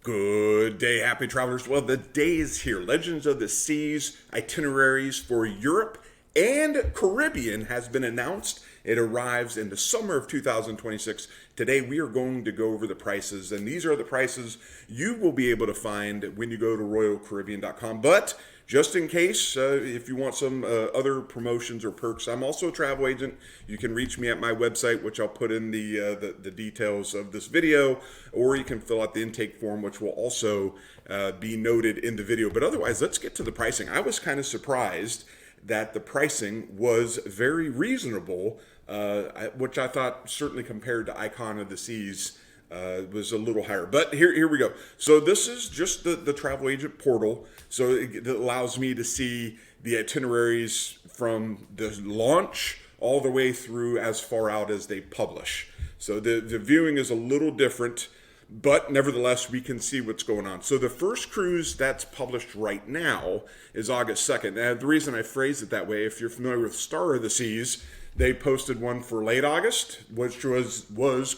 Good day, happy travelers. Well, the day is here. Legends of the Seas itineraries for Europe and Caribbean has been announced. It arrives in the summer of 2026. Today, we are going to go over the prices, and these are the prices you will be able to find when you go to royalcaribbean.com. But just in case, if you want some other promotions or perks, I'm also a travel agent. You can reach me at my website, which I'll put in the details of this video, or you can fill out the intake form, which will also be noted in the video. But otherwise, let's get to the pricing. I was kind of surprised that the pricing was very reasonable, which I thought certainly compared to Icon of the Seas was a little higher. But here we go. So this is just the travel agent portal. So it allows me to see the itineraries from the launch all the way through as far out as they publish. So the viewing is a little different, but nevertheless, we can see what's going on. So the first cruise that's published right now is August 2nd. Now, the reason I phrase it that way, if you're familiar with Star of the Seas, they posted one for late August, which was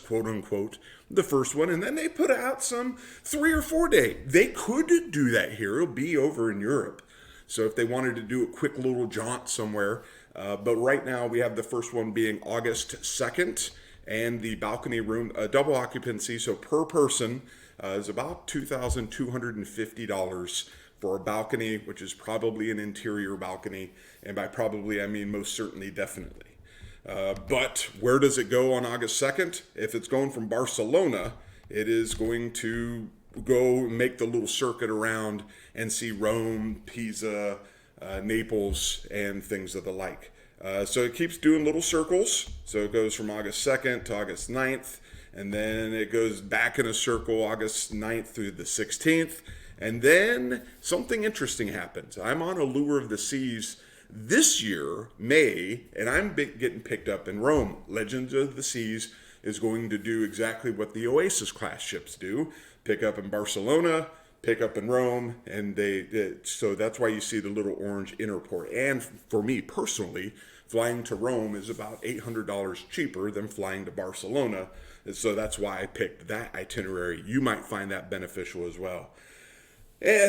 quote unquote the first one, and then they put out some 3 or 4 day. They could do that here. It'll be over in Europe. So if they wanted to do a quick little jaunt somewhere, but right now we have the first one being August 2nd, and the balcony room, double occupancy, so per person is about $2,250 for a balcony, which is probably an interior balcony, and by probably I mean most certainly, definitely. But where does it go on August 2nd? If it's going from Barcelona, it is going to go make the little circuit around and see Rome, Pisa, Naples, and things of the like. So it keeps doing little circles. So it goes from August 2nd to August 9th, and then it goes back in a circle August 9th through the 16th. And then something interesting happens. I'm on Allure of the Seas this year, May, and I'm getting picked up in Rome. Legends of the Seas is going to do exactly what the Oasis class ships do. Pick up in Barcelona, pick up in Rome, and so that's why you see the little orange inner port. And for me personally, flying to Rome is about $800 cheaper than flying to Barcelona. And so that's why I picked that itinerary. You might find that beneficial as well.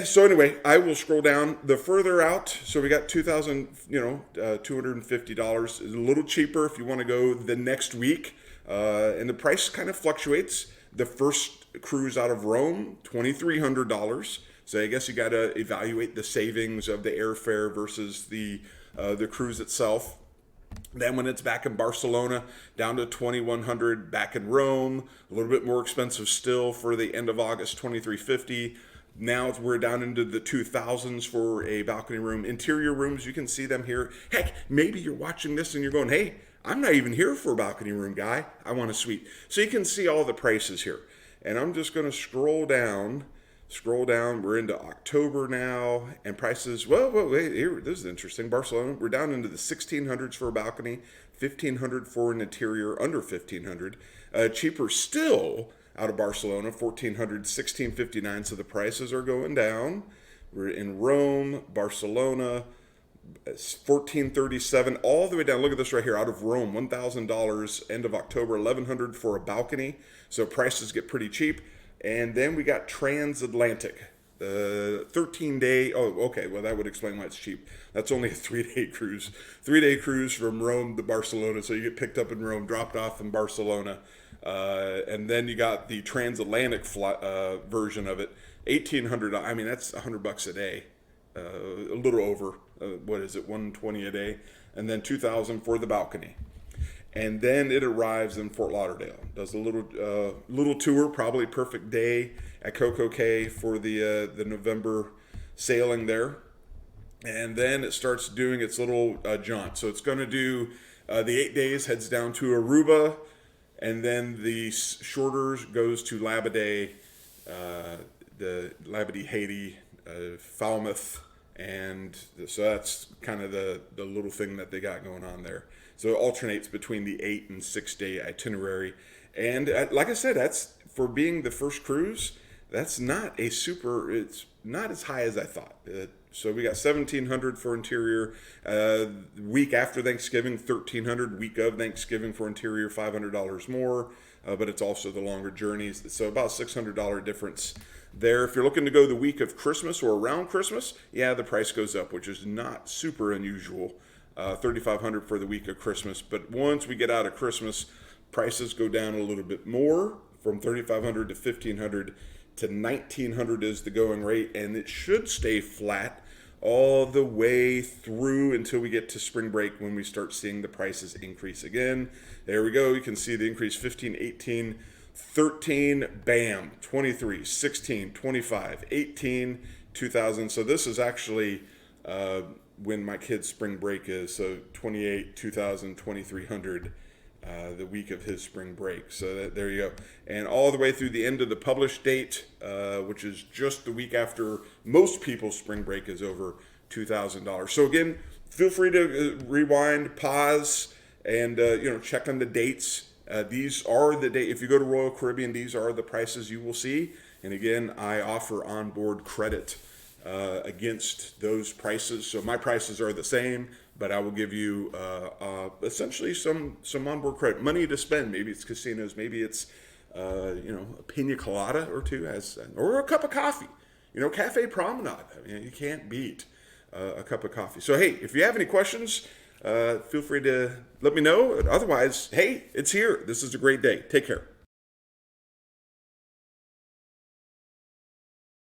So anyway, I will scroll down the further out. So we got $2,250. A little cheaper if you want to go the next week. And the price kind of fluctuates. The first cruise out of Rome, $2,300. So I guess you got to evaluate the savings of the airfare versus the cruise itself. Then when it's back in Barcelona, down to $2,100. Back in Rome, a little bit more expensive still for the end of August, $2,350. Now we're down into the 2000s for a balcony room. Interior rooms, you can see them here. Heck, maybe you're watching this and you're going, hey, I'm not even here for a balcony room, guy. I want a suite. So you can see all the prices here. And I'm just going to scroll down. We're into October now. And prices, wait, here, this is interesting. Barcelona, we're down into the 1600s for a balcony, 1500 for an interior, under 1500. Cheaper still out of Barcelona, 1400, 1659. So the prices are going down. We're in Rome, Barcelona, 1437, all the way down. Look at this right here. Out of Rome, $1,000, end of October, 1100 for a balcony. So prices get pretty cheap. And then we got transatlantic, 13-day. Oh, okay. Well, that would explain why it's cheap. That's only a 3-day cruise. 3-day cruise from Rome to Barcelona. So you get picked up in Rome, dropped off in Barcelona. And then you got the transatlantic version of it, 1,800. I mean, that's $100 a day, a little over. What is it, 120 a day? And then 2,000 for the balcony. And then it arrives in Fort Lauderdale. Does a little tour, probably perfect day at Coco Cay for the November sailing there. And then it starts doing its little jaunt. So it's going to do the 8 days, heads down to Aruba, and then the shorter goes to Labadee, Haiti, Falmouth, and so that's kind of the little thing that they got going on there. So it alternates between the 8 and 6 day itinerary. And like I said, that's for being the first cruise. That's not it's not as high as I thought. So we got 1,700 for interior. Week after Thanksgiving, 1,300. Week of Thanksgiving for interior, $500 more. but it's also the longer journeys. So about $600 difference there. If you're looking to go the week of Christmas or around Christmas, yeah, the price goes up, which is not super unusual. $3,500 for the week of Christmas. But once we get out of Christmas, prices go down a little bit more, from $3,500 to $1,500 to $1,900 is the going rate, and it should stay flat all the way through until we get to spring break, when we start seeing the prices increase again. There we go. You can see the increase: 15, 18, 13, bam, 23, 16, 25, 18, 2000. So this is actually when my kid's spring break is. So 28, 2000, 2300. The week of his spring break. So there you go. And all the way through the end of the published date, which is just the week after most people's spring break is over, $2,000. So again, feel free to rewind, pause, and check on the dates. These are the date. If you go to Royal Caribbean, these are the prices you will see. And again, I offer onboard credit against those prices. So my prices are the same, but I will give you essentially some onboard credit, money to spend. Maybe it's casinos, maybe it's a pina colada or two, or a cup of coffee. Cafe Promenade. I mean, you can't beat a cup of coffee. So hey, if you have any questions, feel free to let me know. Otherwise, hey, it's here. This is a great day. Take care.